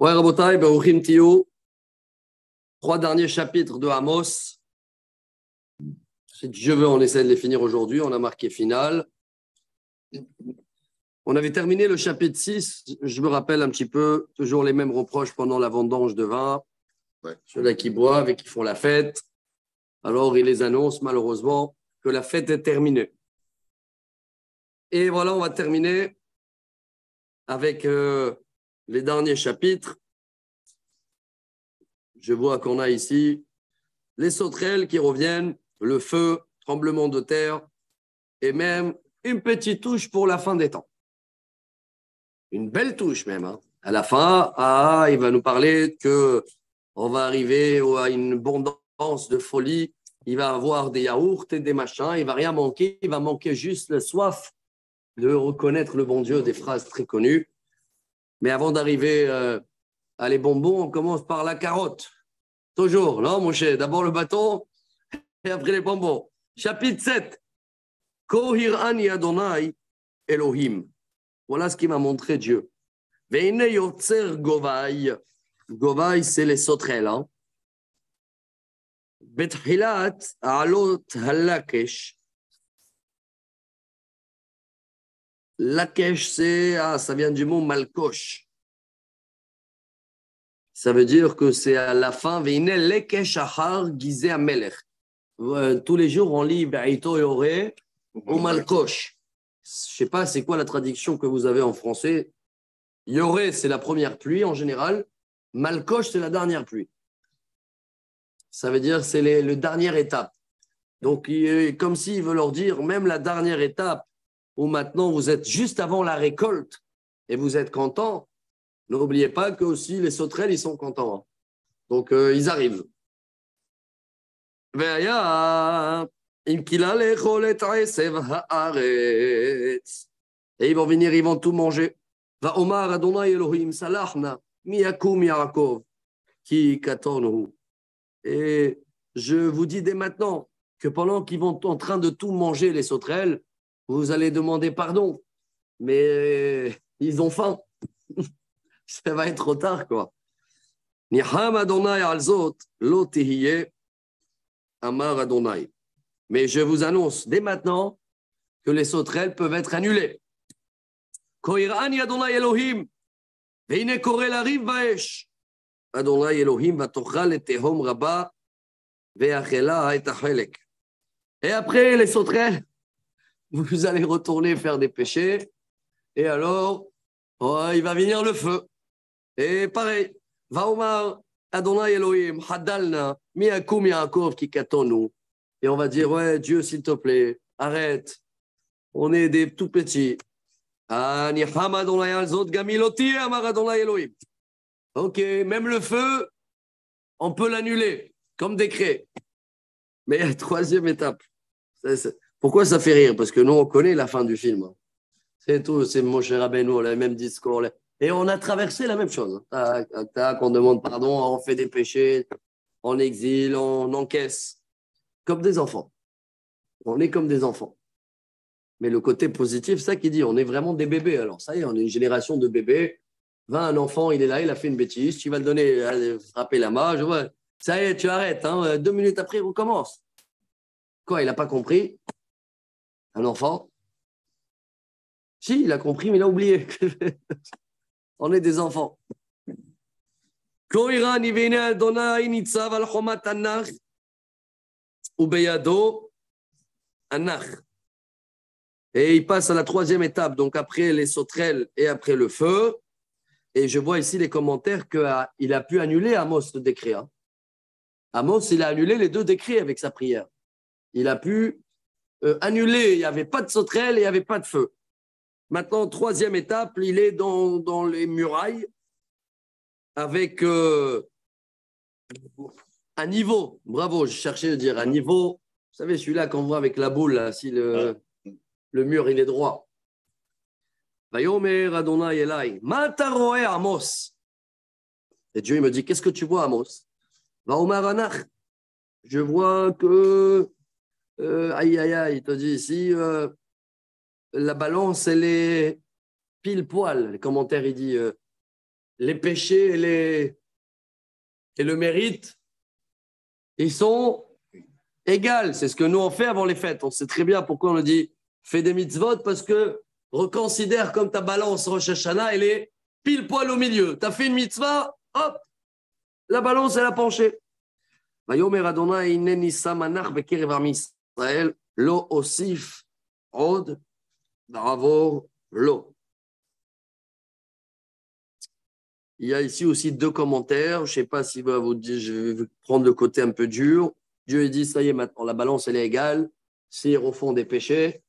Ouais, Rabotai, Baruchim Tiyou, 3 derniers chapitres de Amos. Si Dieu veut, on essaie de les finir aujourd'hui. On a marqué final. On avait terminé le chapitre 6. Je me rappelle un petit peu, toujours les mêmes reproches pendant la vendange de vin. Ouais. Ceux-là qui boivent et qui font la fête. Alors, il les annonce malheureusement que la fête est terminée. Et voilà, on va terminer avec les derniers chapitres. Je vois qu'on a ici les sauterelles qui reviennent, le feu, tremblement de terre et même une petite touche pour la fin des temps. Une belle touche même. Hein. À la fin, il va nous parler qu'on va arriver à une abondance de folie. Il va avoir des yaourts et des machins. Il ne va rien manquer. Il va manquer juste la soif de reconnaître le bon Dieu, des phrases très connues. Mais avant d'arriver à les bonbons, on commence par la carotte. Toujours, non, mon cher? D'abord le bâton et après les bonbons. Chapitre 7. Kohirani Adonai Elohim. Voilà ce qui m'a montré Dieu. Veine yotzer govai. Govai, c'est les sauterelles. Hein? Bethilat alot halakesh. Lakesh, ça vient du mot malkosh. Ça veut dire que c'est à la fin, Veine lekesh ahar gizeh amelech. Tous les jours, on lit Be'ito Yoreh ou Malkosh. Je ne sais pas c'est quoi la traduction que vous avez en français. Yoreh, c'est la première pluie en général. Malkosh, c'est la dernière pluie. Ça veut dire c'est le dernière étape. Donc, comme s'il veut leur dire, même la dernière étape où maintenant vous êtes juste avant la récolte et vous êtes content, n'oubliez pas que aussi les sauterelles, ils sont contents. Hein. Donc, ils arrivent. והיה אם קילה לאכול את עשב הארץ. Et ils vont venir, ils vont tout manger. ואומר אדוני אלוהים סלחנה מי יקום יעקב כי קטונו. Et je vous dis dès maintenant que pendant qu'ils vont en train de tout manger les sauterelles, vous allez demander pardon. Mais ils ont faim. Ça va être trop tard, quoi. ניחם אדוני על זאת לא תהיה Amar Adonai. Mais je vous annonce dès maintenant que les sauterelles peuvent être annulées. Koirani Adonai Elohim. Veine korel ariv baesh. Adonai Elohim va tochal et tehom rabba ve'achela et achelek. Et après, les sauterelles, vous allez retourner faire des péchés. Et alors, il va venir le feu. Et pareil, va Omar Adonai Elohim, Hadalna, Miakum Yaakov qui katonu. Et on va dire, ouais, Dieu, s'il te plaît, arrête. On est des tout petits. Ok, même le feu, on peut l'annuler, comme décret. Mais troisième étape. Pourquoi ça fait rire? Parce que nous, on connaît la fin du film. C'est tout, c'est Moshe Rabbeinu, on a le même discours. Et on a traversé la même chose. Tac, on demande pardon, on fait des péchés, on exile, on encaisse. Comme des enfants. On est comme des enfants. Mais le côté positif, c'est ça qui dit, on est vraiment des bébés. Alors ça y est, on est une génération de bébés. Un enfant, il est là, il a fait une bêtise, tu vas le donner, frapper la main, je vois. Ça y est, tu arrêtes. 2 minutes après, il recommence. Quoi, il n'a pas compris? Un enfant? Si, il a compris, mais il a oublié. On est des enfants. Et il passe à la troisième étape, donc après les sauterelles et après le feu. Et je vois ici les commentaires qu'il a pu annuler Amos le décret. Hein. Amos, il a annulé les 2 décrets avec sa prière. Il a pu annuler, il n'y avait pas de sauterelles et il n'y avait pas de feu. Maintenant, troisième étape, il est dans les murailles avec un niveau. Bravo, je cherchais à dire un niveau. Vous savez, celui-là qu'on voit avec la boule, là, si le mur il est droit. Vayomer Adonai Elai, Mata roe Amos. Et Dieu il me dit, qu'est-ce que tu vois, Amos? Vaomer Anach. Je vois que, il te dit ici, la balance, elle est pile poil. Les commentaires, il dit, les péchés et le mérite, ils sont égaux. C'est ce que nous on fait avant les fêtes. On sait très bien pourquoi on le dit fais des mitzvot, parce que reconsidère comme ta balance Rosh Hashanah, elle est pile poil au milieu. Tu as fait une mitzvah, hop, la balance elle a penché. ויאמר אדוני הנני שם מנח בקרב עם ישראל לא אוסיף עוד בעבור לו. Il y a ici aussi deux commentaires. Je ne sais pas si va vous dire, je vais prendre le côté un peu dur. Dieu dit, ça y est, maintenant, la balance, elle est égale. S'ils refont des péchés,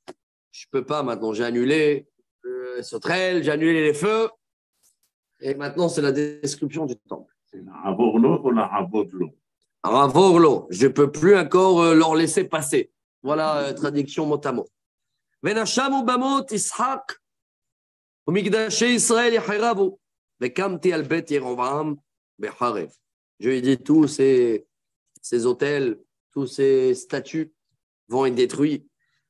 je ne peux pas maintenant. J'ai annulé les sauterelles, j'ai annulé les feux. Et maintenant, c'est la description du temple. C'est la avorlo ou la avodlo? Ravorlo, je ne peux plus encore leur laisser passer. Voilà, traduction mot à mot. ונשם ובמות ישחק ומקדשי ישראל יחרבו וקמתי על בית ירבעם בחרב. Je lui ai dit, tous ces hôtels, tous ces statues vont être détruits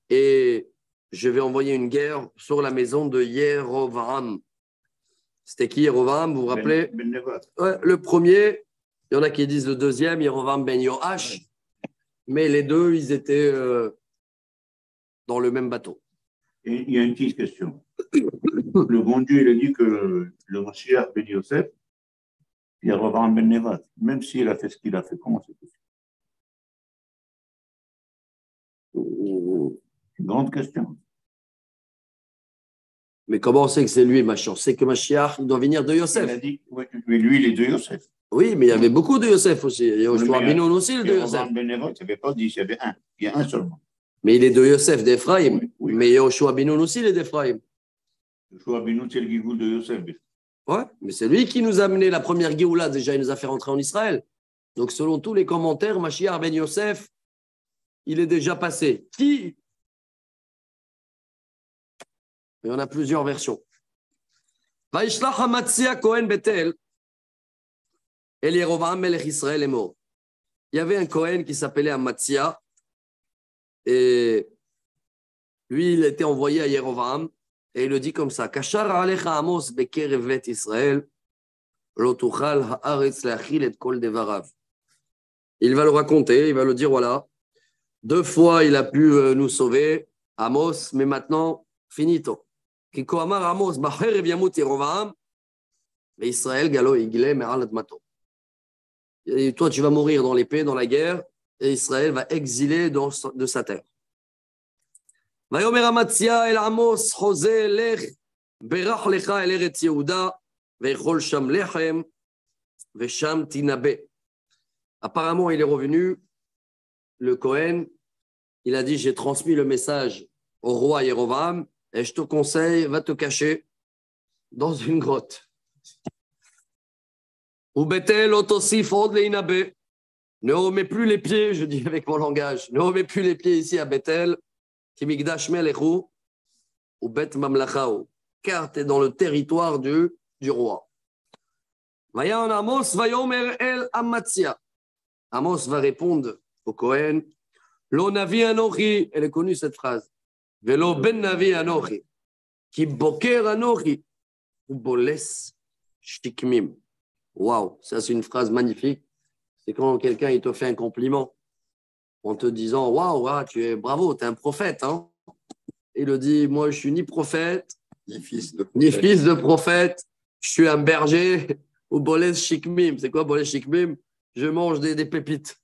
et je vais envoyer une guerre sur la maison de Yerovam. C'était qui Yerovam, vous vous rappelez? Ouais, le premier, il y en a qui disent le deuxième, Yerovam ben Yoash, mais les deux, ils étaient dans le même bateau. Et il y a une petite question. Le bon Dieu, il a dit que le Mashiach ben Yosef, il revend ben Nevat. Même s'il a fait ce qu'il a fait, comment c'est possible? Une grande question. Mais comment on sait que c'est lui, Mashiach? C'est que Mashiach, il doit venir de Yosef. Il a dit, oui, mais lui, il est de Yosef. Oui, mais il y avait beaucoup de Yosef aussi. Il y a Yoshua Binoun aussi, le de Yosef. Ben Nevat, il n'y avait pas 10, il y avait un. Il y a un seulement. Mais il est de Yosef d'Ephraïm. Oui, oui. Mais Yoshua Binoun aussi, il est d'Ephraïm. Yoshua Binoun, c'est le Gigoul de Yosef. Ouais, mais c'est lui qui nous a amené la première Géoula. Déjà, il nous a fait rentrer en Israël. Donc, selon tous les commentaires, Mashiach ben Yosef, il est déjà passé. Qui? Il y en a plusieurs versions. Vaishlach Amatzia Kohen Betel, El Yerovam Melech Israël est mort. Il y avait un Kohen qui s'appelait Amatzia, et lui, il était envoyé à Yerovam, et il le dit comme ça: Kashar alecha Amos bekerev bet Israël, lo tuchal haaretz leachil et kol devarav. Il va le raconter, il va le dire voilà, 2 fois il a pu nous sauver, Amos, mais maintenant, finito. Kiko amar Amos, bacherev yamut Yerovam, mais Israël galo igle me'al admato. Et toi, tu vas mourir dans l'épée, dans la guerre, et Israël va exiler de sa terre. ויאמר אמציה אל עמוס חוזה לך ברח לך אל ארץ יהודה ויאכול שם לחם ושם תנבא. Apparemment, il est revenu, le Cohen, il a dit, j'ai transmis le message au roi Yerovam et je te conseille, va te cacher dans une grotte. Ou Bethel otosif od leinabé. Ne remets plus les pieds, je dis avec mon langage, ne remets plus les pieds ici à Bethel, qui migdash melechu, ou Bet mamlachao, car tu es dans le territoire du roi. Vayan Amos, vayomer el Amatzia. Amos va répondre au Cohen, Lo navi anochi, elle est connue cette phrase, Velo ben navi anochi, ki boker anochi, ou boles shikmim. Waouh, ça c'est une phrase magnifique. C'est quand quelqu'un il te fait un compliment en te disant waouh, tu es bravo, tu es un prophète. Hein? Il le dit, moi je suis ni prophète, ni fils de prophète, je suis un berger ou boles shikmim. C'est quoi boles shikmim? Je mange des pépites.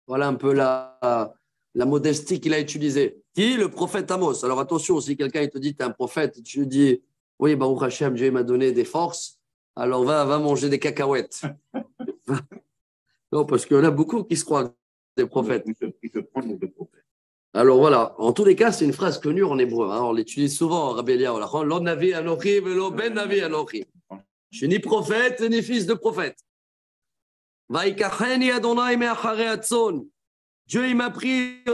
Voilà un peu la modestie qu'il a utilisée. Qui? Le prophète Amos. Alors attention, si quelqu'un il te dit tu es un prophète, tu lui dis oui, Baruch Hashem, Dieu m'a donné des forces, alors va manger des cacahuètes. Non, parce qu'il y en a beaucoup qui se croient des prophètes. Alors voilà, en tous les cas, c'est une phrase connue en hébreu. Hein. On l'utilise souvent en Rabbi Eliyahu. Lo navi anochi velo ben navi anochi. Je suis ni prophète ni fils de prophète. Vaikacheni Adonai me'acharei hatzon. Dieu il m'a pris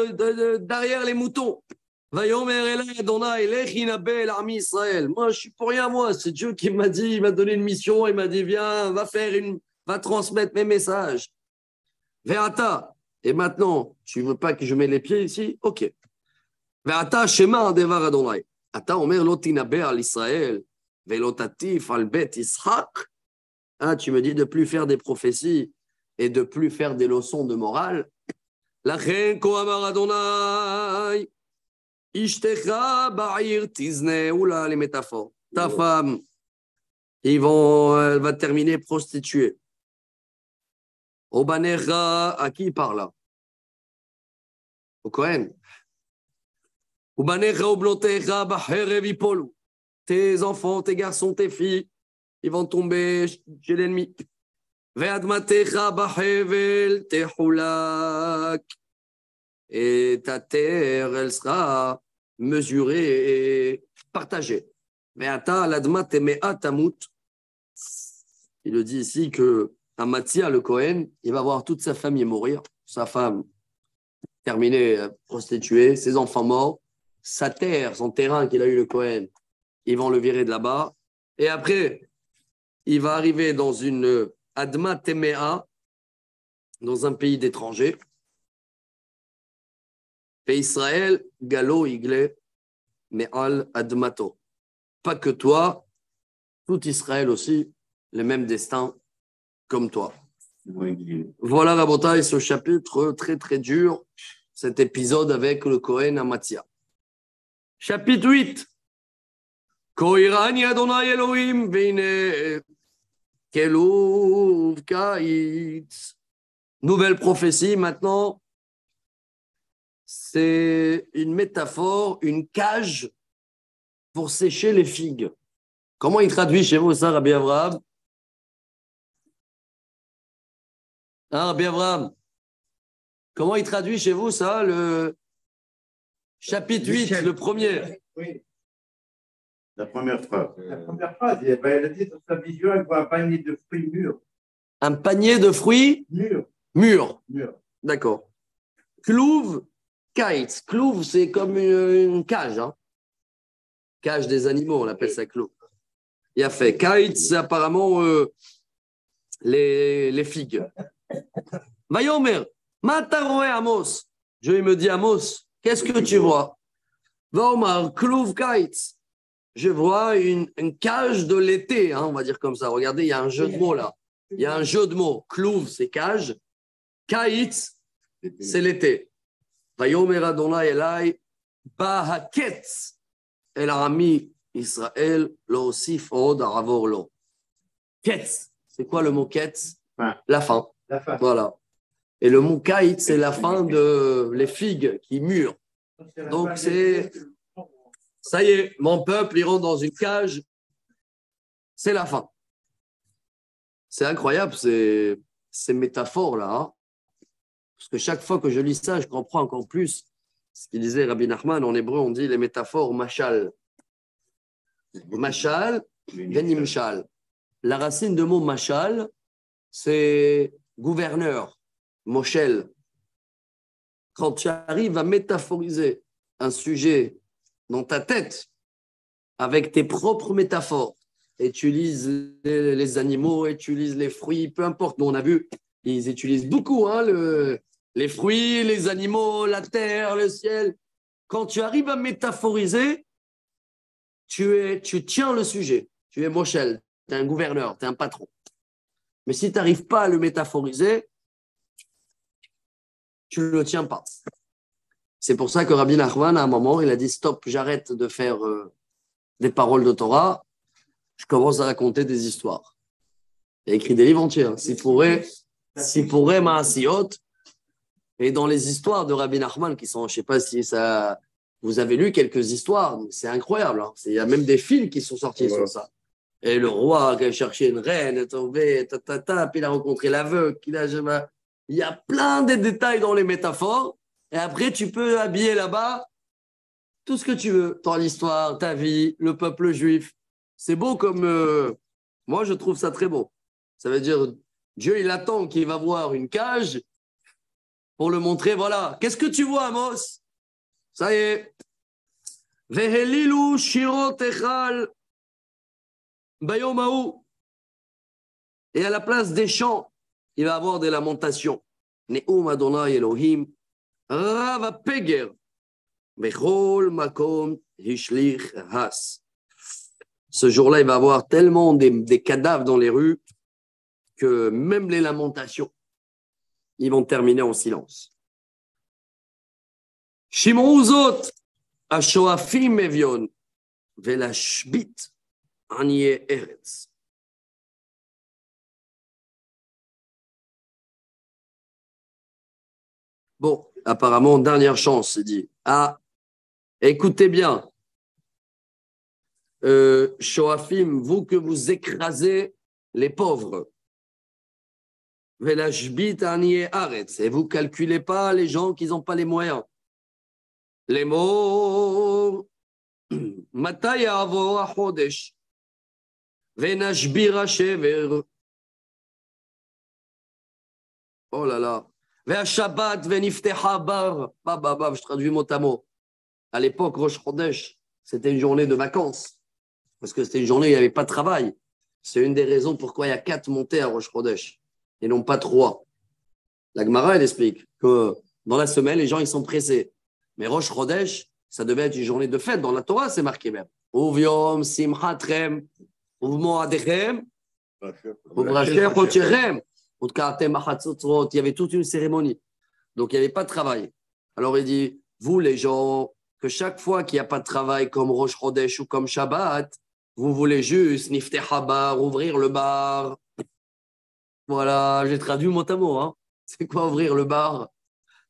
derrière les moutons. Vayomer elai Adonai lech inabeh el ami Israël. Moi, je suis pour rien, moi. C'est Dieu qui m'a dit, il m'a donné une mission, il m'a dit viens, va transmettre mes messages. Ve'ata. Et maintenant, tu veux pas que je mette les pieds ici? Ok. Ve'ata shema devar Adonai. Ata omer lo tinabeh al Israël ve'lo tatif al bet Yitzhak Ah, tu me dis de plus faire des prophéties et de plus faire des leçons de morale. La reine Kohamar Adonai, Ishtecha Ba'ir Tizne, oula, les métaphores. Ta femme, elle va terminer prostituée. Obanecha, à qui il parle là? Au Kohen. Obanecha, Oblotecha, Bacherev Ipolu. Tes enfants, tes garçons, tes filles, ils vont tomber chez l'ennemi. Ve'admatecha bahevel tehulak. Et ta terre, elle sera mesurée et partagée. Ve'ata l'admat temea tamut. Il le dit ici que Amatzia, le Kohen, il va voir toute sa famille mourir. Sa femme terminée, prostituée, ses enfants morts, sa terre, son terrain qu'il a eu le Kohen, ils vont le virer de là-bas. Et après, il va arriver dans une Adma Temea, dans un pays d'étrangers. Et Israël, Galo, Igle, Me'al Admato. Pas que toi, tout Israël aussi, le même destin comme toi. Voilà, Rabotai, ce chapitre très très dur, cet épisode avec le Kohen Amatzia. Chapitre 8. Koirani Adonai Elohim, Veine Keluv Kaitz. Nouvelle prophétie maintenant. C'est une métaphore, une cage pour sécher les figues. Comment il traduit chez vous ça, Rabbi Avraham? Hein, Rabbi Avraham? Comment il traduit chez vous ça, le chapitre 8, le premier? Oui. La première phrase. La première phrase, elle a dit dans sa vision, elle voit un panier de fruits mûrs. Un panier de fruits Mûrs. mûrs. Mûrs. D'accord. Clouve, kite. Clouve, c'est comme une cage. Hein. Cage des animaux, on appelle ça clouve. Il a fait. Kite, c'est apparemment les figues. Vayomer, Mataroé Amos. Dieu me dit, Amos, qu'est-ce que tu vois? Vaomar, clouve, kite. Je vois une cage de l'été, hein, on va dire comme ça. Regardez, il y a un jeu de mots là. Il y a un jeu de mots. Clouve, c'est cage. Kite, c'est l'été. Vayomer Adonai Elai, Bahaketz, El Arami Israël, Lo Osif Od Aravor Lo. Ketz, c'est quoi le mot ketz? La fin. La fin. Voilà. Et le mot kite, c'est la fin de les figues qui mûrent. Donc c'est. Ça y est, mon peuple, il rentre dans une cage. C'est la fin. C'est incroyable, ces métaphores-là. Hein. Parce que chaque fois que je lis ça, je comprends encore plus ce qu'il disait Rabbi Nachman. En hébreu, on dit les métaphores machal. Machal, venimchal. La racine de mot machal, c'est gouverneur, moshel. Quand tu arrives à métaphoriser un sujet dans ta tête, avec tes propres métaphores, et tu lises les animaux, et tu lises les fruits, peu importe. Nous, on a vu, ils utilisent beaucoup hein, les fruits, les animaux, la terre, le ciel. Quand tu arrives à métaphoriser, tu tiens le sujet. Tu es Moshel, tu es un gouverneur, tu es un patron. Mais si tu n'arrives pas à le métaphoriser, tu ne le tiens pas. C'est pour ça que Rabbi Nachman, à un moment, il a dit « Stop, j'arrête de faire des paroles de Torah, je commence à raconter des histoires. » Il a écrit des livres entiers. Hein. Si pourrait Maasiot, et dans les histoires de Rabbi Nachman, qui sont, je ne sais pas si ça, vous avez lu quelques histoires, c'est incroyable. Hein. Il y a même des films qui sont sortis sur ça. Et le roi qui a cherché une reine, est tombé, puis il a rencontré l'aveugle. Il y a plein de détails dans les métaphores. Et après, tu peux habiller là-bas tout ce que tu veux. Ton histoire, ta vie, le peuple juif. C'est beau comme... moi, je trouve ça très beau. Ça veut dire, Dieu, il attend qu'il va voir une cage pour le montrer. Voilà. Qu'est-ce que tu vois, Amos? Ça y est. Vehelilu shirot echal bayomahu. Et à la place des chants, il va avoir des lamentations. Ne'um Adonai Elohim. Rava Peger, Bechol Makom Hishlich Has. Ce jour-là, il va y avoir tellement des cadavres dans les rues que même les lamentations, ils vont terminer en silence. Shim'u zot, השואפים אביון, ולהשבית עניי ארץ. Bon, apparemment, dernière chance, c'est dit. Ah, écoutez bien. Shoafim, vous que vous écrasez les pauvres. Velashbit aniye aretz. Et vous ne calculez pas les gens qui n'ont pas les moyens. Les mots. Matai ya'avor hachodesh. Venashbir hashever. Oh là là. Ve'ashabat veniftecha bar. Je traduis mot à mot. À l'époque, Rosh Chodesh, c'était une journée de vacances. Parce que c'était une journée où il n'y avait pas de travail. C'est une des raisons pourquoi il y a 4 montées à Rosh Chodesh et non pas 3. La Gemara, elle explique que dans la semaine, les gens ils sont pressés. Mais Rosh Chodesh, ça devait être une journée de fête. Dans la Torah, c'est marqué même. Uvyom simchatrem, uvmoadechem, uvrasher chocherem, utkartem achatzotzrot. Il y avait toute une cérémonie. Donc, il n'y avait pas de travail. Alors, il dit, vous les gens, que chaque fois qu'il n'y a pas de travail comme Rosh Chodesh ou comme Shabbat, vous voulez juste niftecha bar, ouvrir le bar. Voilà, j'ai traduit mot à mot. Hein. C'est quoi ouvrir le bar?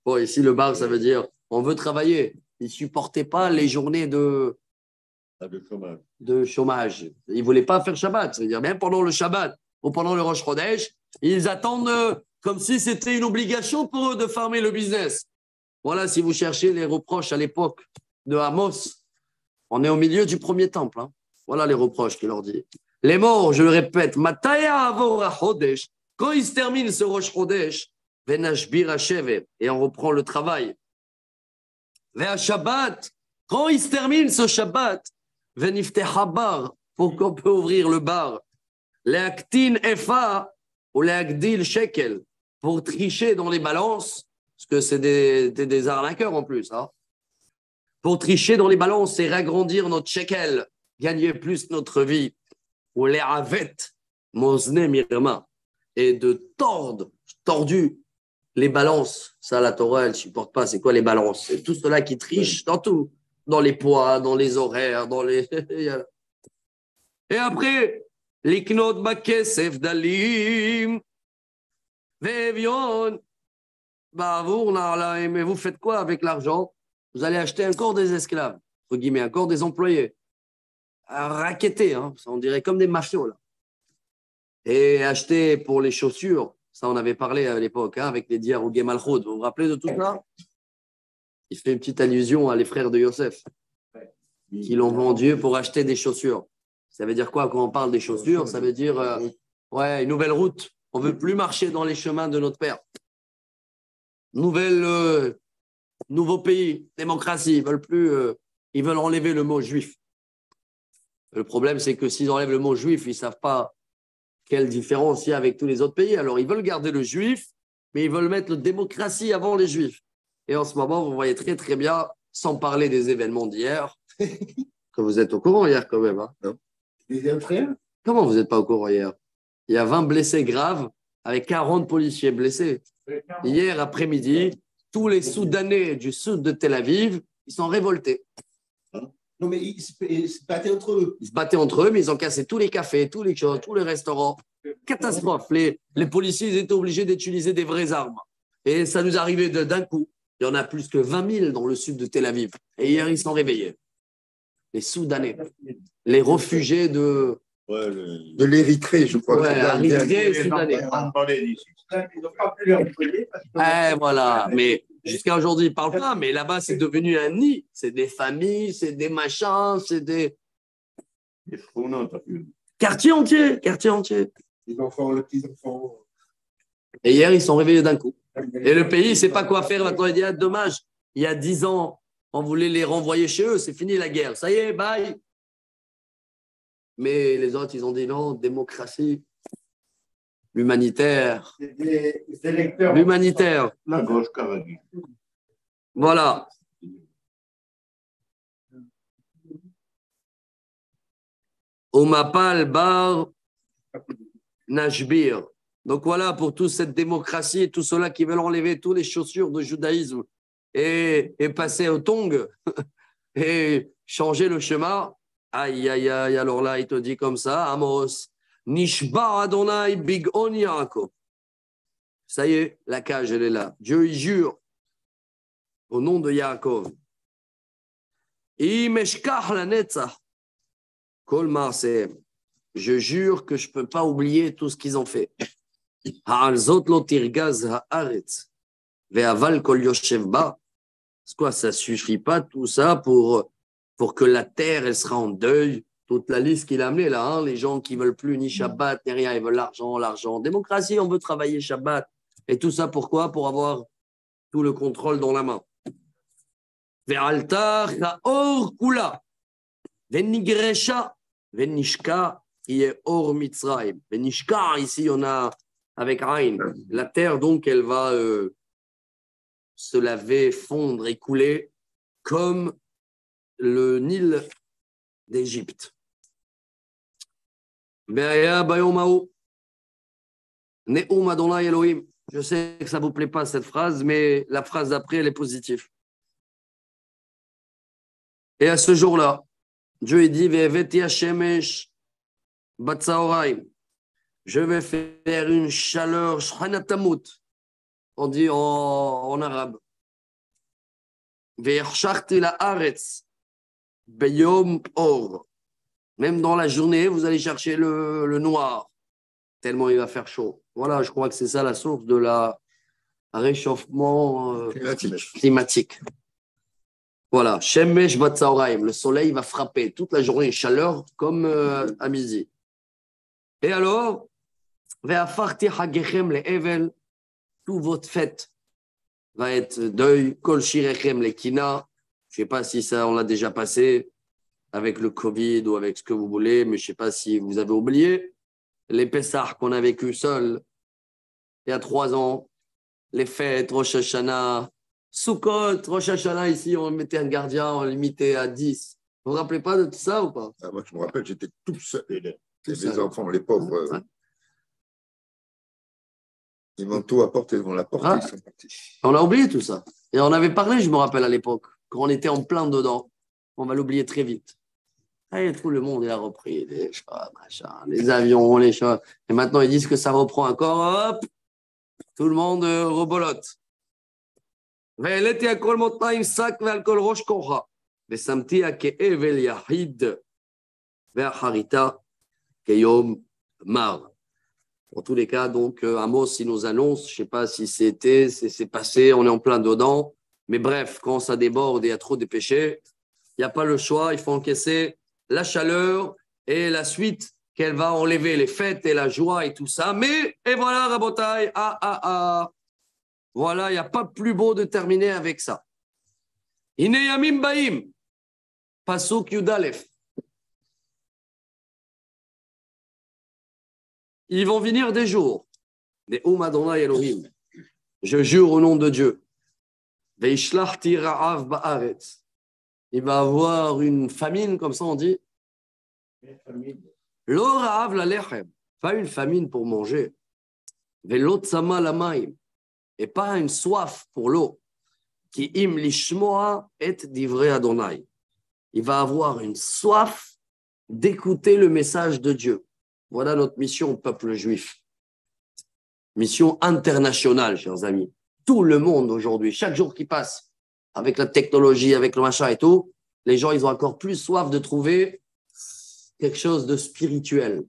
Bon, ici, le bar, ça veut dire on veut travailler. Ils ne supportaient pas les journées de chômage. Ils ne voulaient pas faire Shabbat. Ça veut dire même pendant le Shabbat ou pendant le Rosh Chodesh, ils attendent comme si c'était une obligation pour eux de farmer le business. Voilà, si vous cherchez les reproches à l'époque de Amos, on est au milieu du premier temple. Hein. Voilà les reproches qu'il leur dit. Les morts, je le répète, Mataya avora chodesh, quand il se termine ce Rosh Chodesh, venashbir hashevet, et on reprend le travail. Ve'a Shabbat, quand il se termine ce Shabbat, veniftecha bar, pour qu'on peut ouvrir le bar. Leaktin efa ou leakdil shekel, pour tricher dans les balances, parce que c'est des arnaqueurs en plus. Hein. Pour tricher dans les balances et agrandir notre shekel, gagner plus notre vie. Ou les avet, mozne mirma, et de tordu les balances. Ça, la Torah, elle ne supporte pas. C'est quoi les balances? C'est tout cela qui triche dans tout. Dans les poids, dans les horaires, dans les. Et après, liknot bakesef dalim, vevion. Bah, mais vous faites quoi avec l'argent? Vous allez acheter encore des esclaves, entre guillemets, encore des employés. Raqueter, hein, on dirait comme des mafios. Là. Et acheter pour les chaussures, ça on avait parlé à l'époque, hein, avec les diar ou Gemalchot. Vous vous rappelez de tout ça? Il fait une petite allusion à les frères de Yosef, qui l'ont vendu pour acheter des chaussures. Ça veut dire quoi quand on parle des chaussures? Ça veut dire, une nouvelle route. On ne veut plus marcher dans les chemins de notre père. Nouveau pays, démocratie, ils veulent enlever le mot juif. Le problème, c'est que s'ils enlèvent le mot juif, ils ne savent pas quelle différence il y a avec tous les autres pays. Alors, ils veulent garder le juif, mais ils veulent mettre la démocratie avant les juifs. Et en ce moment, vous voyez très, très bien, sans parler des événements d'hier, que vous êtes au courant hier quand même. Hein, non? Comment vous n'êtes pas au courant hier? Il y a 20 blessés graves avec 40 policiers blessés. Hier après-midi, tous les Soudanais du sud de Tel Aviv, ils sont révoltés. Non, mais ils se battaient entre eux. Ils se battaient entre eux, mais ils ont cassé tous les cafés, tous les choses, tous les restaurants. Catastrophe. Les policiers ils étaient obligés d'utiliser des vraies armes. Et ça nous arrivait d'un coup. Il y en a plus que 20 000 dans le sud de Tel Aviv. Et hier, ils sont réveillés. Les Soudanais, les réfugiés de l'Érythrée, je crois. Ouais, Érythrée et Soudanais. Ils n'ont pas pu les employer. Voilà, mais jusqu'à aujourd'hui, ils ne parlent pas, mais là-bas, c'est devenu un nid. C'est des familles, c'est des machins, c'est des. Quartier entier. Les enfants, les petits-enfants. Et hier, ils sont réveillés d'un coup. Et le pays, il ne sait pas quoi faire maintenant. Il dit, dommage, il y a 10 ans, on voulait les renvoyer chez eux, c'est fini la guerre. Ça y est, bye. Mais les autres, ils ont dit non, démocratie, l'humanitaire. L'humanitaire. La gauche Kavagi. Voilà. Omapal bar Nashbir. Donc voilà, pour toute cette démocratie et tout cela qui veulent enlever toutes les chaussures de judaïsme et passer au tong et changer le chemin. Aïe, aïe, aïe, alors là, il te dit comme ça, Amos, Nishba Adonai Bigon Yaakov. Ça y est, la cage, elle est là. Dieu, il jure au nom de Yaakov. Imeshkach la netzach, kol ma'asehem. Je jure que je ne peux pas oublier tout ce qu'ils ont fait. Ha'alzot lo tirgaz ha'aretz, ve'aval kol yoshev ba. C'est quoi, ça ne suffit pas tout ça pour que la terre, elle sera en deuil. Toute la liste qu'il a amenée là, hein, les gens qui ne veulent plus ni Shabbat, ni rien, ils veulent l'argent, l'argent. Démocratie, on veut travailler Shabbat. Et tout ça, pourquoi? Pour avoir tout le contrôle dans la main. Ve'altar ha'or kula, ve'nigresha, ve'nishka, qui est or Mitzrayim. Ve'nishka, ici, on a avec Aïn. La terre, donc, elle va se laver, fondre et couler comme le Nil d'Égypte. Je sais que ça ne vous plaît pas cette phrase, mais la phrase d'après, elle est positive. Et à ce jour-là, Dieu dit je vais faire une chaleur, on dit en arabe. Même dans la journée, vous allez chercher le noir, tellement il va faire chaud. Voilà, je crois que c'est ça la source de la réchauffement climatique. Voilà, Shemesh Batsaoraim, le soleil va frapper toute la journée, chaleur comme à midi. Et alors, Ve'afarti hagechem le'evel, tout votre fête va être deuil, kol shirechem lekina. Je ne sais pas si ça, on l'a déjà passé avec le Covid ou avec ce que vous voulez, mais je ne sais pas si vous avez oublié. Les Pessah qu'on a vécu seuls il y a 3 ans, les fêtes, Rosh Hashanah, Sukkot, Rosh Hashanah, ici, on mettait un gardien, on limitait à 10. Vous ne vous rappelez pas de tout ça ou pas? Moi, je me rappelle, j'étais tout seul. Les enfants, les pauvres, ouais. Ils m'ont tout apporté devant la porte et ils sont partis. On a oublié tout ça. Et on avait parlé, je me rappelle à l'époque, quand on était en plein dedans. On va l'oublier très vite. Et tout le monde il a repris les choses, machin, les avions, les choses. Et maintenant, ils disent que ça reprend encore. Hop, tout le monde rebolote. והעליתי על כל מותניים שק ועל כל ראש כורחה, ושמתי כאבל יחיד, והחריטה כיום מר. En tous les cas, donc, Amos, il nous annonce, je ne sais pas si c'est passé, on est en plein dedans, mais bref, quand ça déborde et il y a trop de péchés, il n'y a pas le choix, il faut encaisser la chaleur et la suite qu'elle va enlever, les fêtes et la joie et tout ça. Mais, et voilà, Rabotai, voilà, il n'y a pas plus beau de terminer avec ça. Ine yamim baim, pasuk yudalef. Ils vont venir des jours, des Adonai Elohim. Je jure au nom de Dieu. Veishlachti ra'av ba'aretz. Il va avoir une famine, comme ça on dit. Lo ra'av la lechem. Pas une famine pour manger. Velo tzama la maim. Et pas une soif pour l'eau. Ki im lishmoa et divrei Adonai. Il va avoir une soif d'écouter le message de Dieu. Voilà notre mission, peuple juif. Mission internationale, chers amis. Tout le monde aujourd'hui, chaque jour qui passe, avec la technologie, avec le machin et tout, les gens, ils ont encore plus soif de trouver quelque chose de spirituel.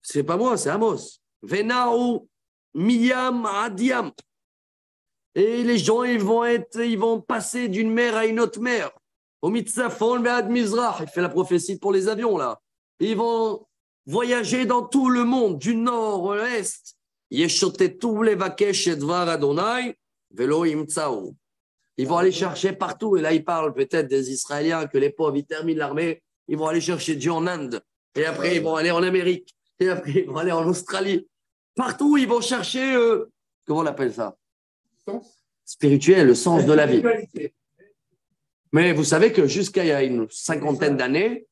C'est pas moi, c'est Amos. Vena'u miyam adiam. Et les gens, ils vont passer d'une mer à une autre mer. Au mitzafon ve'ad mizrach. Il fait la prophétie pour les avions, là. Ils vont voyager dans tout le monde, du nord au l'est. Yeshotetu levakesh et dvar Adonai velo imtsaou. Ils vont aller chercher partout. Et là, ils parlent peut-être des Israéliens, que les pauvres, ils terminent l'armée. Ils vont aller chercher Dieu en Inde. Et après, ils vont aller en Amérique. Et après, ils vont aller en Australie. Partout, ils vont chercher, comment on appelle ça? Spirituel, le sens de la vie. Mais vous savez que jusqu'à il y a une 50aine d'années,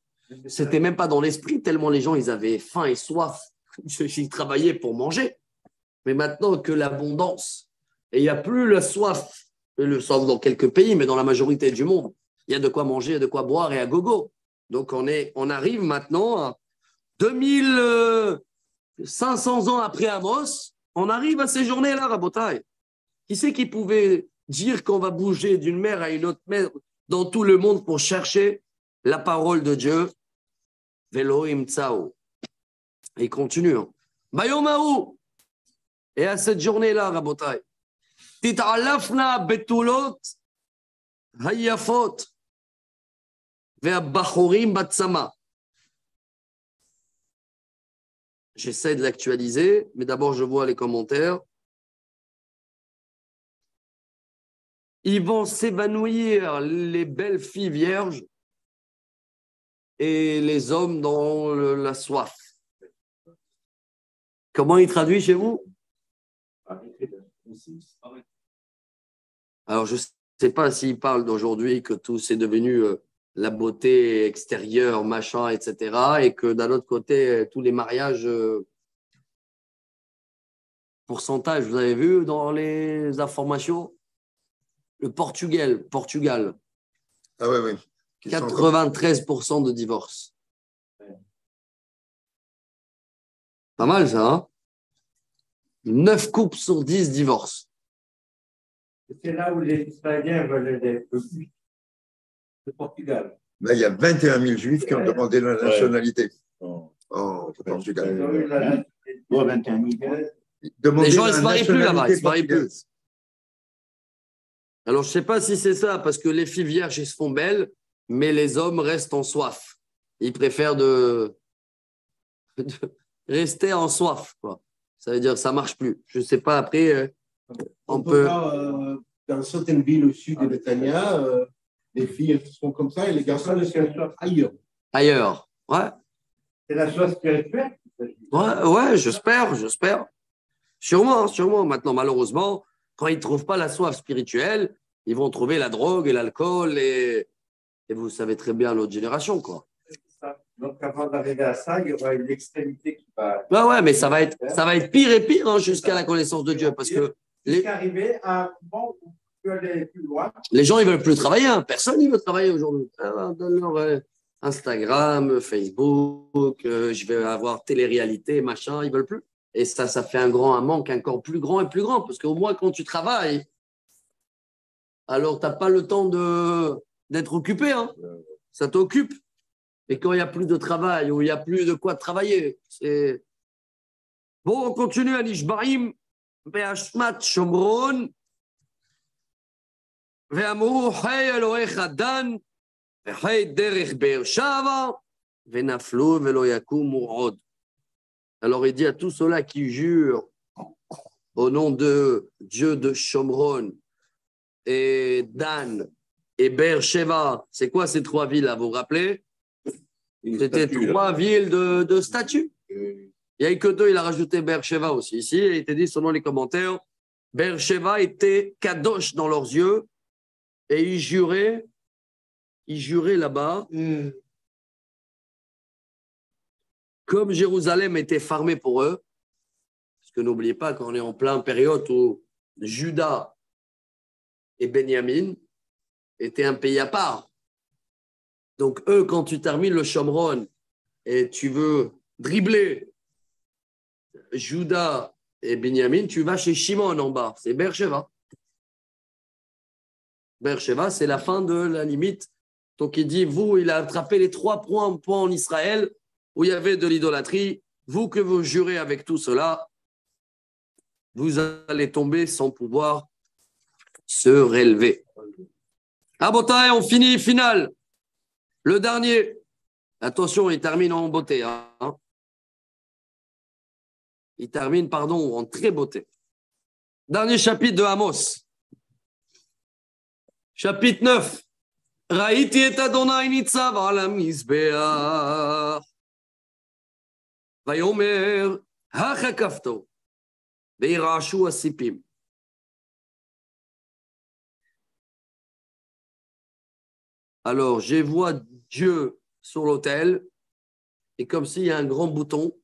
c'était même pas dans l'esprit, tellement les gens, ils avaient faim et soif Ils travaillaient pour manger. Mais maintenant que l'abondance, et il n'y a plus la soif, sauf dans quelques pays, mais dans la majorité du monde, il y a de quoi manger, de quoi boire et à gogo. Donc on arrive maintenant à 2500 ans après Amos, on arrive à ces journées-là, Rabotai. Qui c'est qui pouvait dire qu'on va bouger d'une mer à une autre mer dans tout le monde pour chercher la parole de Dieu? Veloim tsao. Et il continue. Bayomaou. Et à cette journée-là, Rabotai, Tit'alafna betulot hayafot ve'abachorim batsama. J'essaie de l'actualiser, mais d'abord je vois les commentaires. Ils vont s'évanouir, les belles filles vierges et les hommes dans la soif. Comment il traduit chez vous? Alors, je ne sais pas s'il parle d'aujourd'hui que tout c'est devenu la beauté extérieure, machin, etc. Et que d'un autre côté, tous les mariages, pourcentage, vous avez vu dans les informations? Le Portugal. Ah oui. 93% de divorces. Pas mal ça, hein? 9 couples sur 10 divorces. C'est là où les Israéliens veulent aller le Portugal. Là, il y a 21 000 juifs qui ont demandé la nationalité au Portugal. 21 000. Les gens, ils ne se marient plus là-bas, ils ne se marient plus. Alors, je ne sais pas si c'est ça, parce que les filles vierges, ils se font belles, mais les hommes restent en soif. Ils préfèrent de rester en soif, quoi. Ça veut dire que ça ne marche plus. Je ne sais pas, après, on peut… Dans certaines villes au sud de Netanya, les filles, elles sont comme ça et les garçons, elles sont ailleurs. Ailleurs, ouais. C'est la soif spirituelle? Ouais, j'espère. Sûrement. Maintenant, malheureusement, quand ils ne trouvent pas la soif spirituelle, ils vont trouver la drogue et l'alcool et vous savez très bien l'autre génération, quoi. Donc, avant d'arriver à ça, il y aura une extrémité qui va… Ouais, mais ça va être pire et pire, hein, jusqu'à la connaissance de Dieu, parce que arriver à un moment où tu peux aller plus loin. Les gens, ils ne veulent plus travailler, hein. Personne ne veut travailler aujourd'hui. Donne-leur Instagram, Facebook, je vais avoir télé-réalité, machin, ils ne veulent plus. Et ça fait un manque encore plus grand et plus grand, parce qu'au moins, quand tu travailles, alors tu n'as pas le temps d'être occupé, hein. Ça t'occupe. Et quand il n'y a plus de travail, ou il n'y a plus de quoi travailler, c'est… Bon, on continue à Nishbarim, Be'ashmat Shomron, Ve'amru Hay Elohecha Dan, Ve'hay Derech Be'er Shava, Ve'naflu Ve'lo Yakumu Od. Alors il dit à tous ceux-là qui jurent au nom de Dieu de Shomron et Dan et Be'er-Sheva. C'est quoi ces 3 villes-là, vous vous rappelez? C'était 3 villes de statues. Il n'y a eu que 2, il a rajouté Be'er-Sheva aussi. Ici, il était dit selon les commentaires, Be'er-Sheva était kadosh dans leurs yeux et ils juraient là-bas, comme Jérusalem était fermée pour eux, parce que n'oubliez pas qu'on est en pleine période où Juda et Benjamin étaient un pays à part. Donc eux, quand tu termines le Shomron et tu veux dribbler Juda et Benjamin, tu vas chez Shimon en bas, c'est Be'er-Sheva. Be'er-Sheva, c'est la fin de la limite. Donc il dit, vous, il a attrapé les 3 points en Israël où il y avait de l'idolâtrie. Vous que vous jurez avec tout cela, vous allez tomber sans pouvoir se relever. Abotai, on finit, finale. Le dernier. Attention, il termine en beauté. Hein. Il termine, en très beauté. Dernier chapitre de Amos. Chapitre 9. Raïti et Adonai nitzav ala mizbeach. Vayomer hachakafto. Veirashu asipim. Alors, je vois Dieu sur l'autel, et comme s'il y a un grand bouton,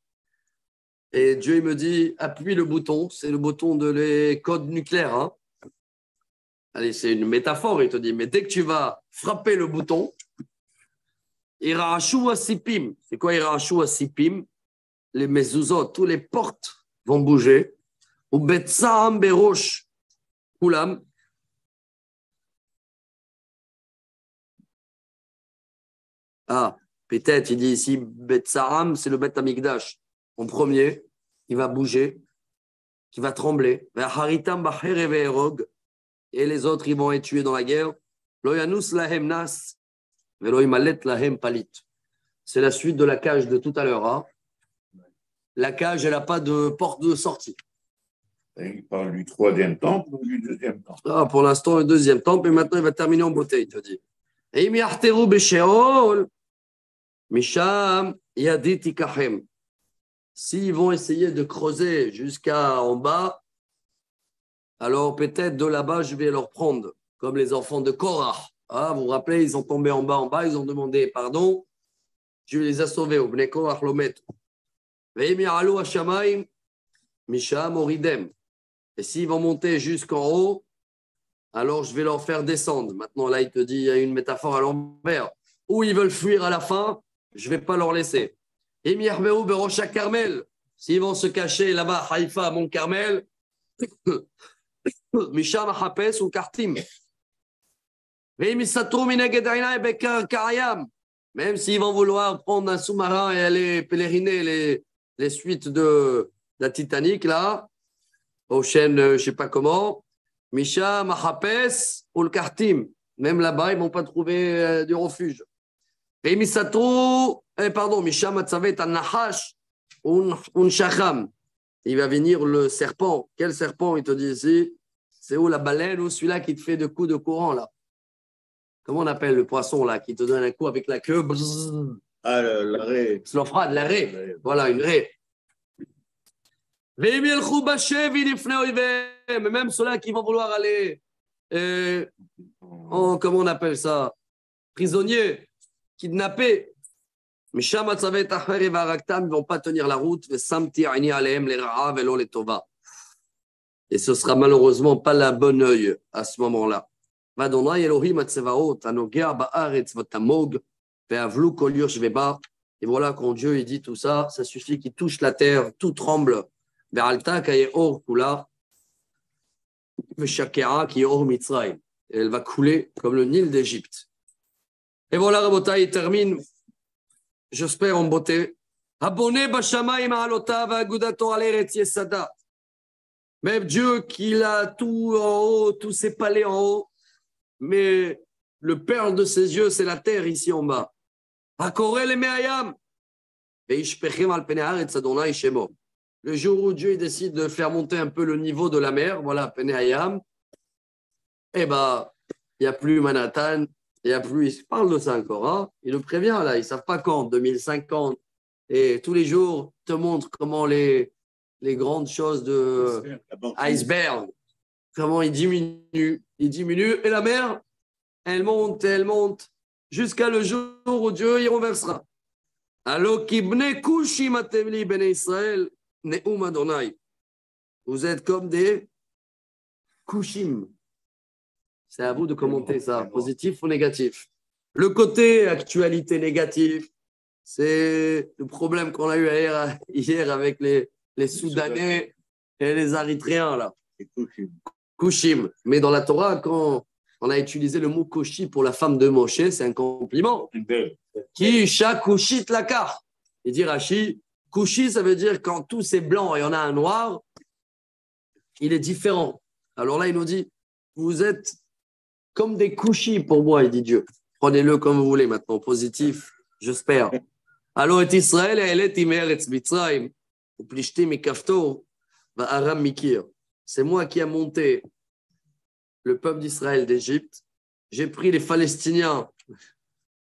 Et Dieu il me dit, appuie le bouton, c'est le bouton de les codes nucléaires. Hein. Allez, c'est une métaphore, il te dit, mais dès que tu vas frapper le bouton, Ira'ashu asipim. C'est quoi Ira'ashu asipim? Les mezuzot, tous les portes vont bouger. Ou betsa'am berosh kulam. Ah, peut-être, il dit ici, betsa'am, c'est le Bet Amikdash. En premier, il va bouger, qui va trembler. Et les autres, ils vont être tués dans la guerre. C'est la suite de la cage de tout à l'heure. Hein. La cage, elle n'a pas de porte de sortie. Il parle du troisième temple ou du deuxième temple? Ah, pour l'instant, le deuxième temple, et maintenant, il va terminer en beauté, il te dit. Et Misham Yaditi Kahem. S'ils vont essayer de creuser jusqu'en bas, alors peut-être de là-bas, je vais leur prendre, comme les enfants de Korah. Ah, vous vous rappelez, ils sont tombés en bas, ils ont demandé pardon. Je les ai sauvés. Au Bnei Korah Lomet. Ve'imi'alu Hashamayim Misham Oridem. Et s'ils vont monter jusqu'en haut, alors je vais leur faire descendre. Maintenant, là, il te dit, il y a une métaphore à l'envers. Ou ils veulent fuir à la fin, je ne vais pas leur laisser. Imi'armeu Berocha Carmel. S'ils vont se cacher là-bas, Haïfa, Mont Carmel, Misham Hapes ou Kartim. Même s'ils vont vouloir prendre un sous-marin et aller pèleriner les suites de la Titanic, là, Ocean, je ne sais pas comment, Misham Hapes ou le Kartim. Même là-bas, ils ne vont pas trouver du refuge. Misham Atzavet An-Nahash ou Shacham. Il va venir le serpent. Quel serpent, il te dit ici? C'est où la baleine ou celui-là qui te fait deux coups de courant, là? Comment on appelle le poisson, là, qui te donne un coup avec la queue? Ah, l'arrêt. Slofrad, la raie. Voilà, une raie. Mais même ceux-là qui vont vouloir aller, comment on appelle ça? Prisonniers, kidnappés. Mais ils ne vont pas tenir la route. Et ce sera malheureusement pas la bonne œil à ce moment-là. Et voilà, quand Dieu il dit tout ça, ça suffit qu'il touche la terre, tout tremble. Et elle va couler comme le Nil d'Égypte. Et voilà, Rabotai, il termine, j'espère en beauté. Même Dieu qui a tout en haut, tous ses palais en haut, mais le perle de ses yeux, c'est la terre ici en bas. Le jour où Dieu décide de faire monter un peu le niveau de la mer, voilà, Penéayam, eh bien, il n'y a plus Manhattan, il n'y a plus. Il parle de ça encore, hein? Il le prévient là, ils ne savent pas quand, 2050. Et tous les jours, te montre comment les grandes choses de iceberg, comment ils diminuent, et la mer, elle monte, jusqu'à le jour où Dieu y renversera. Alors, vous êtes comme des kushim. C'est à vous de commenter ça, positif ou négatif. Le côté actualité négative, c'est le problème qu'on a eu hier avec les Soudanais et les Érythréens, là. Kushim. Mais dans la Torah, quand on a utilisé le mot Koshi pour la femme de Moshe, c'est un compliment. Qui Kushit Lakar. Il dit Rashi, Kushi, ça veut dire quand tout c'est blanc et on a un noir, il est différent. Alors là, il nous dit, vous êtes comme des Kushi pour moi, il dit Dieu. Prenez-le comme vous voulez maintenant, positif, j'espère. Alors, et Israël, elle est Eretz Mitzrayim, ou Plishtim et Kaftor, va Aram Mikir. C'est moi qui ai monté le peuple d'Israël d'Égypte. J'ai pris les Palestiniens,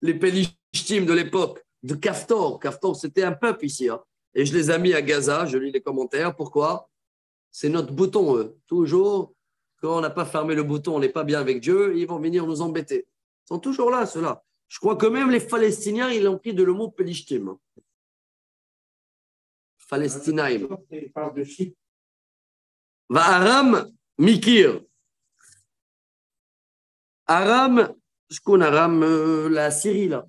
les Plishtim de l'époque, de Kaftor. Kaftor, c'était un peuple ici. Hein. Et je les ai mis à Gaza, je lis les commentaires. Pourquoi? C'est notre bouton, eux. Toujours, quand on n'a pas fermé le bouton, on n'est pas bien avec Dieu, ils vont venir nous embêter. Ils sont toujours là, ceux-là. Je crois que même les Palestiniens, ils ont pris de le mot Pelishtim. Palestinaim. Il parle de Chypre. Va Aram Mikir. Aram, je connais Aram, la Syrie là.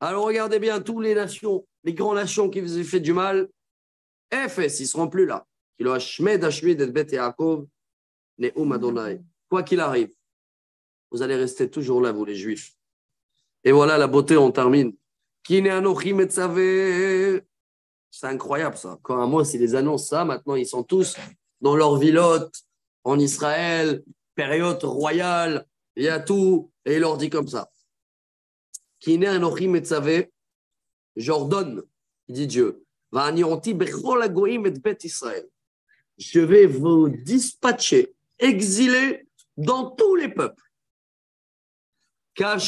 Alors regardez bien, toutes les nations, les grandes nations qui vous ont fait du mal, Ephes, ils ne seront plus là. Quoi qu'il arrive, vous allez rester toujours là, vous les Juifs. Et voilà la beauté, on termine. C'est incroyable ça. Quand Amos, il les annonce ça, maintenant ils sont tous dans leur villotte, en Israël, période royale, il y a tout, et il leur dit comme ça. J'ordonne, dit Dieu, je vais vous dispatcher, exiler dans tous les peuples. Comme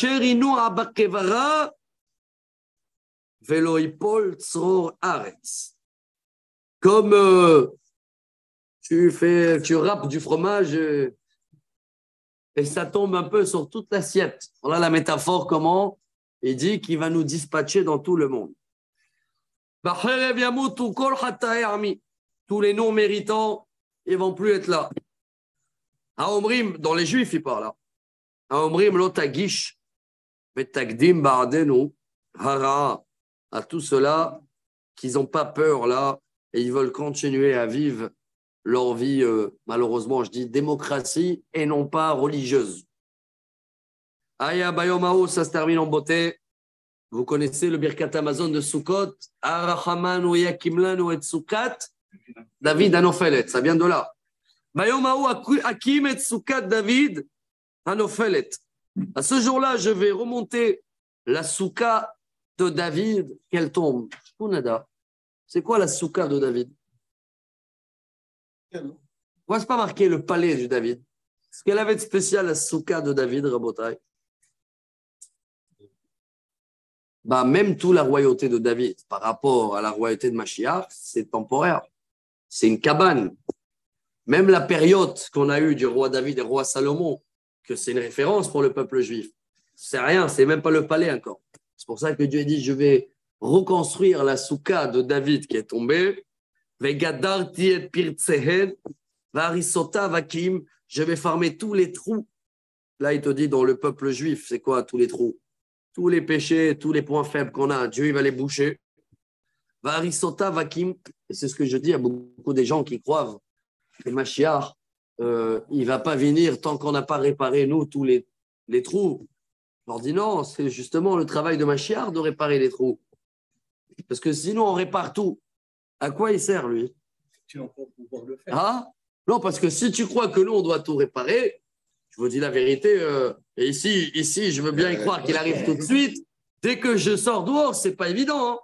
tu râpes du fromage et ça tombe un peu sur toute l'assiette. Voilà la métaphore, comment il dit qu'il va nous dispatcher dans tout le monde. Tous les non-méritants, ils ne vont plus être là. Dans les Juifs, il parle là. À tous ceux-là qui n'ont pas peur là et ils veulent continuer à vivre leur vie, malheureusement, je dis démocratie et non pas religieuse. Aya Bayomao, ça se termine en beauté. Vous connaissez le Birkat Amazon de Sukkot, Arachamanu Yakimlanu et Sukkot, David Anofelet, ça vient de là. Bayomao Akim et Sukkot David Anofelet. À ce jour-là, je vais remonter la Soukha de David, qu'elle tombe. C'est quoi la Soukha de David? Pourquoi ce n'est pas marqué le palais de David? Ce qu'elle avait de spécial, la Soukha de David, Rabotai. Même toute la royauté de David, par rapport à la royauté de Mashiach, c'est temporaire. C'est une cabane. Même la période qu'on a eue du roi David et du roi Salomon, que c'est une référence pour le peuple juif. C'est rien, c'est même pas le palais encore. C'est pour ça que Dieu a dit, je vais reconstruire la soukha de David qui est tombée. Je vais fermer tous les trous. Là, il te dit dans le peuple juif, c'est quoi tous les trous? Tous les péchés, tous les points faibles qu'on a, Dieu il va les boucher. Et c'est ce que je dis à beaucoup des gens qui croient que Mashiach, il ne va pas venir tant qu'on n'a pas réparé, nous, tous les trous. Je leur dis non, c'est justement le travail de Mashiach de réparer les trous. Parce que sinon, on répare tout. À quoi il sert, lui? Tu vas pas pouvoir le faire. Ah non, parce que si tu crois que nous, on doit tout réparer, je vous dis la vérité, et ici, je veux bien y croire qu'il arrive tout de suite. Dès que je sors dehors, ce n'est pas évident. Hein.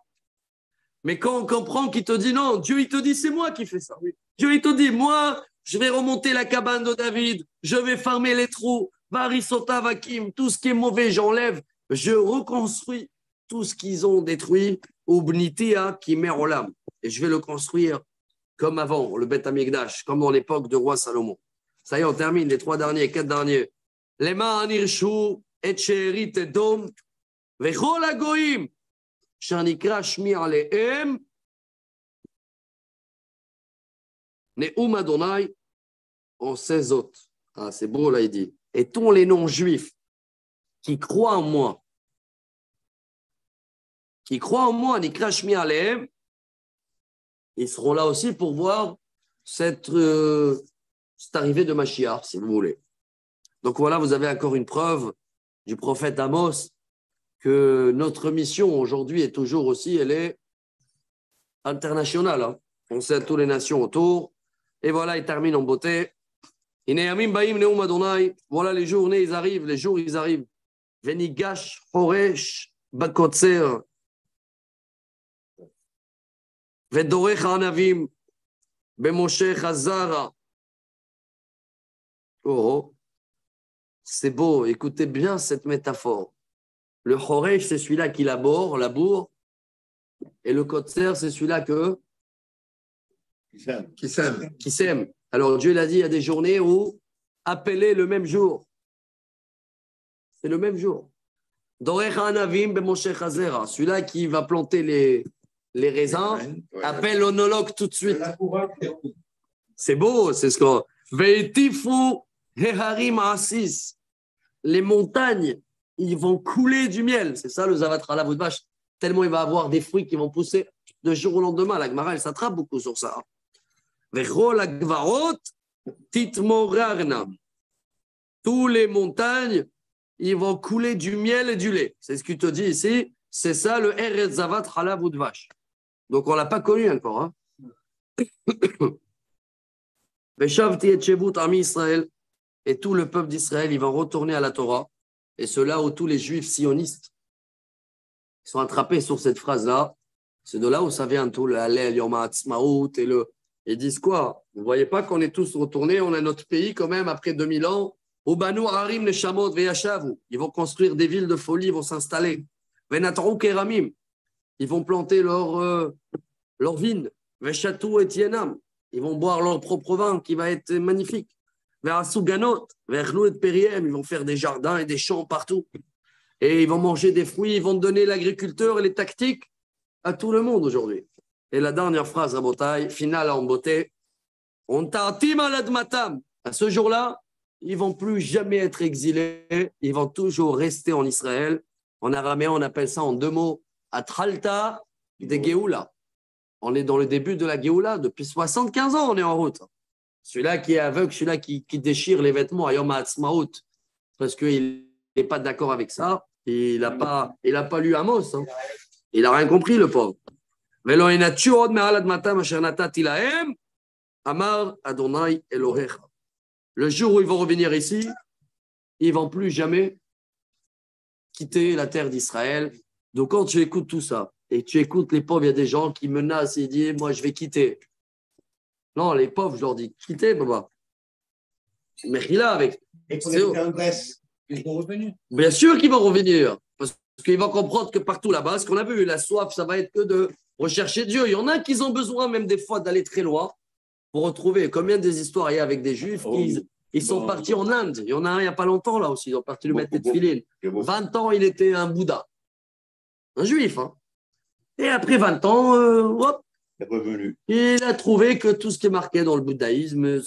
Mais quand on comprend qu'il te dit non, Dieu, il te dit, c'est moi qui fais ça. Oui. Dieu, il te dit, moi, je vais remonter la cabane de David, je vais fermer les trous, Varisota Vakim, tout ce qui est mauvais, j'enlève, je reconstruis tout ce qu'ils ont détruit, Ubnitia qui met en l'âme. Et je vais le construire comme avant, le Beth Amikdash, comme dans l'époque de roi Salomon. Ça y est, on termine les 4 derniers. Les Ma'anirshu, Etcherit et Dom, Vechol Agoim, Shanikra Shmi Alehem, Neum Adonai, en 16 autres. Ah, c'est beau, là, il dit. Et tous les non-juifs qui croient en moi, Nikra Shmi Alehem, ils seront là aussi pour voir cette arrivée de Mashiach, si vous voulez. Donc voilà, vous avez encore une preuve du prophète Amos que notre mission aujourd'hui est toujours aussi, elle est internationale. Hein. On sait toutes les nations autour. Et voilà, il termine en beauté. Voilà les journées, ils arrivent, les jours, ils arrivent. Venigash, Horesh, Bakotser. Vedorech Anavim, Bemoshe Chazara. Oh, c'est beau, écoutez bien cette métaphore. Le Horesh, c'est celui-là qui laboure, et le Kotser, c'est celui-là qui sème. Alors Dieu l'a dit, il y a des journées où appeler le même jour. C'est le même jour. Dorecha Anavim Bemoshe Chazera. Celui-là qui va planter les raisins appelle l'onologue tout de suite. C'est beau, c'est ce qu'on. Veitifu Heharim Asis. Les montagnes, ils vont couler du miel. C'est ça le Zavatra Lavudbash. Tellement il va avoir des fruits qui vont pousser de jour au lendemain. La Gemara, elle s'attrape beaucoup sur ça. Vechol Agvarot Titmorarna. Tous les montagnes, ils vont couler du miel et du lait. C'est ce qu'il te dit ici. C'est ça le Eretz Zavat Halav Udvash. Donc on ne l'a pas connu encore. Hein. Veshavti et Shevut Ami Israël. Et tout le peuple d'Israël, ils vont retourner à la Torah. Et ceux-là où tous les juifs sionistes sont attrapés sur cette phrase-là. C'est de là où ça vient tout le Hallel, Yom HaAtzmaut et le. Ils disent quoi? Vous ne voyez pas qu'on est tous retournés, on a notre pays quand même après 2000 ans. Ubanu Harim Neshamot Veyashavu. Ils vont construire des villes de folie, ils vont s'installer. Venatarou Keramim. Ils vont planter leur vigne. Veshatou et Yenam. Ils vont boire leur propre vin qui va être magnifique. Vers Ganot, vers Lou et Périem. Ils vont faire des jardins et des champs partout. Et ils vont manger des fruits, ils vont donner l'agriculteur et les tactiques à tout le monde aujourd'hui. Et la dernière phrase, Rabotai, finale en beauté. On ta'atim aladmatam. À ce jour-là, ils ne vont plus jamais être exilés, ils vont toujours rester en Israël. En araméen, on appelle ça en deux mots, Atralta de Géoula. On est dans le début de la Géoula, depuis 75 ans, on est en route. Celui-là qui est aveugle, celui-là qui déchire les vêtements à Yom HaAtzmaut, parce qu'il n'est pas d'accord avec ça, il n'a pas lu Amos. Hein. Il n'a rien compris, le pauvre. Amar Adonai Elohecha. Le jour où ils vont revenir ici, ils ne vont plus jamais quitter la terre d'Israël. Donc, quand tu écoutes tout ça, et tu écoutes les pauvres, il y a des gens qui menacent et disent « Moi, je vais quitter ». Non, les pauvres, je leur dis « Quittez, papa ». Mais il a avec… Et pour les en Grèce, ils vont revenir. Bien sûr qu'ils vont revenir. Parce qu'ils vont comprendre que partout là-bas, ce qu'on a vu, la soif, ça va être que de rechercher Dieu. Il y en a qui ont besoin même des fois d'aller très loin pour retrouver. Combien des histoires il y a avec des Juifs qui ils sont partis en Inde. Il y en a un il n'y a pas longtemps là aussi. Ils ont parti lui mettre des tefilines. 20 ans, il était un Bouddha. Un Juif. Hein. Et après 20 ans, hop, il a trouvé que tout ce qui est marqué dans le bouddhaïsme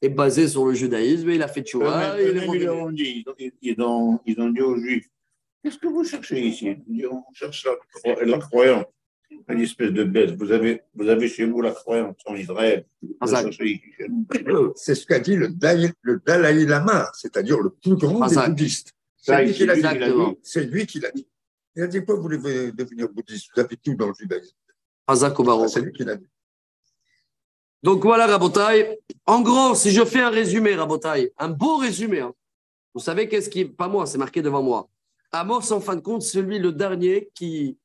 est basé sur le judaïsme. Et il a fait tchouva. Ils ont dit aux Juifs, qu'est-ce que vous cherchez ici? On cherche la croyance. Une espèce de bête. Vous avez chez vous la croyance en Israël. C'est ce qu'a dit le Dalai Lama, c'est-à-dire le plus grand des bouddhistes. C'est lui qui l'a dit. C'est lui qui l'a dit. Il a dit, pourquoi vous voulez devenir bouddhiste? Vous avez tout dans le judaïsme. C'est lui qui l'a dit. Donc voilà, Rabotai. En gros, si je fais un résumé, Rabotai, un beau résumé, hein. Vous savez qu'est-ce qui… Pas moi, c'est marqué devant moi. Amos, en fin de compte, c'est lui le dernier qui…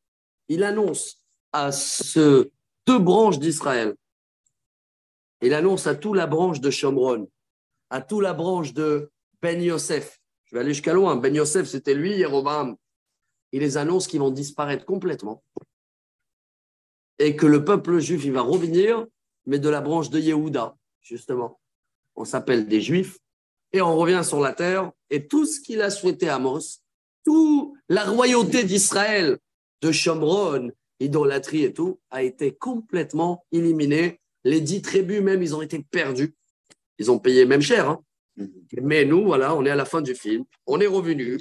Il annonce à ces deux branches d'Israël. Il annonce à toute la branche de Shomron, à toute la branche de Ben Yosef. Je vais aller jusqu'à loin. Ben Yosef, c'était lui, Jéroboam. Il les annonce qu'ils vont disparaître complètement. Et que le peuple juif, il va revenir, mais de la branche de Yehuda, justement. On s'appelle des Juifs. Et on revient sur la terre. Et tout ce qu'il a souhaité à Amos, toute la royauté d'Israël, de Shomron, idolâtrie et tout, a été complètement éliminé. Les 10 tribus même, ils ont été perdus. Ils ont payé même cher. Hein. Mais nous, voilà, on est à la fin du film. On est revenus.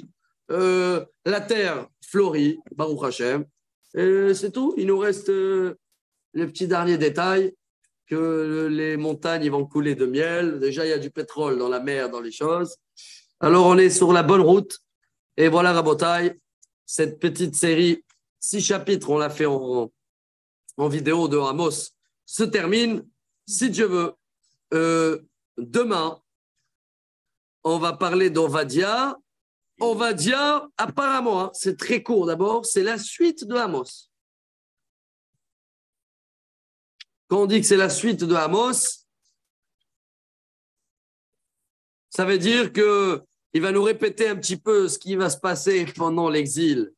La terre fleurit, Baruch Hashem. C'est tout. Il nous reste les petits derniers détails, que les montagnes ils vont couler de miel. Déjà, il y a du pétrole dans la mer, dans les choses. Alors, on est sur la bonne route. Et voilà, Rabotai, cette petite série, 6 chapitres, on l'a fait en vidéo de Amos, se termine. Si Dieu veut, demain, on va parler d'Ovadia. Ovadia, apparemment, hein, c'est très court d'abord, c'est la suite de Amos. Quand on dit que c'est la suite de Amos, ça veut dire qu'il va nous répéter un petit peu ce qui va se passer pendant l'exil.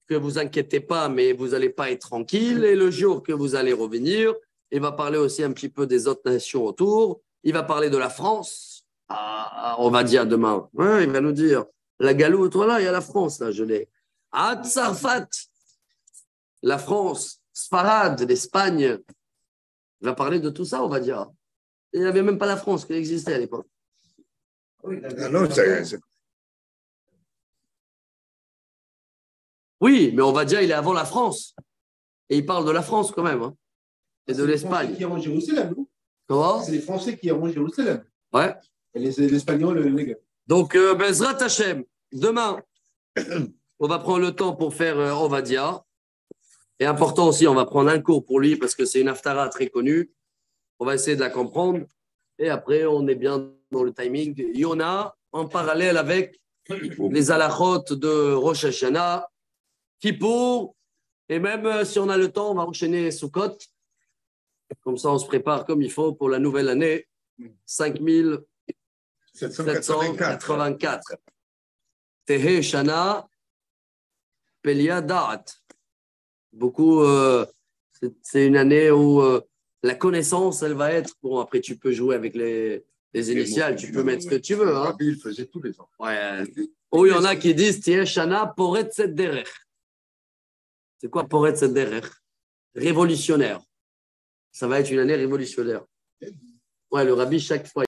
Que vous inquiétez pas, mais vous n'allez pas être tranquille. Et le jour que vous allez revenir, il va parler aussi un petit peu des autres nations autour. Il va parler de la France. On va dire demain. Ouais, il va nous dire La galoute, voilà, il y a la France, là, je l'ai. Ad Sarfat, la France, Sfarad, l'Espagne. Il va parler de tout ça, on va dire. Il n'y avait même pas la France qui existait à l'époque. Oui, mais on va dire il est avant la France. Et il parle de la France quand même. Hein. Et de l'Espagne. C'est les Français qui iront à Jérusalem, non? Comment? C'est les Français qui iront à Jérusalem. Ouais. Et les Espagnols, les gars. Donc, Bezrat Hashem, demain, on va prendre le temps pour faire Ovadia. Et important aussi, on va prendre un cours pour lui parce que c'est une haftara très connue. On va essayer de la comprendre. Et après, on est bien dans le timing. Yona, en parallèle avec les halachot de Rosh Hashanah, Kippour, et même si on a le temps, on va enchaîner Sukkot. Comme ça, on se prépare comme il faut pour la nouvelle année 5784. Tehe Shana Pelia Da'at. Beaucoup, c'est une année où la connaissance, elle va être. Bon, après, tu peux jouer avec les initiales, tu peux mettre ce que tu veux. Hein. Il faisait tous les ans. Ouais. Ou il y en a qui disent Tehe Shana Poret Sederech. C'est quoi Poret Sederech? Révolutionnaire. Ça va être une année révolutionnaire. Ouais, le rabbi, chaque fois.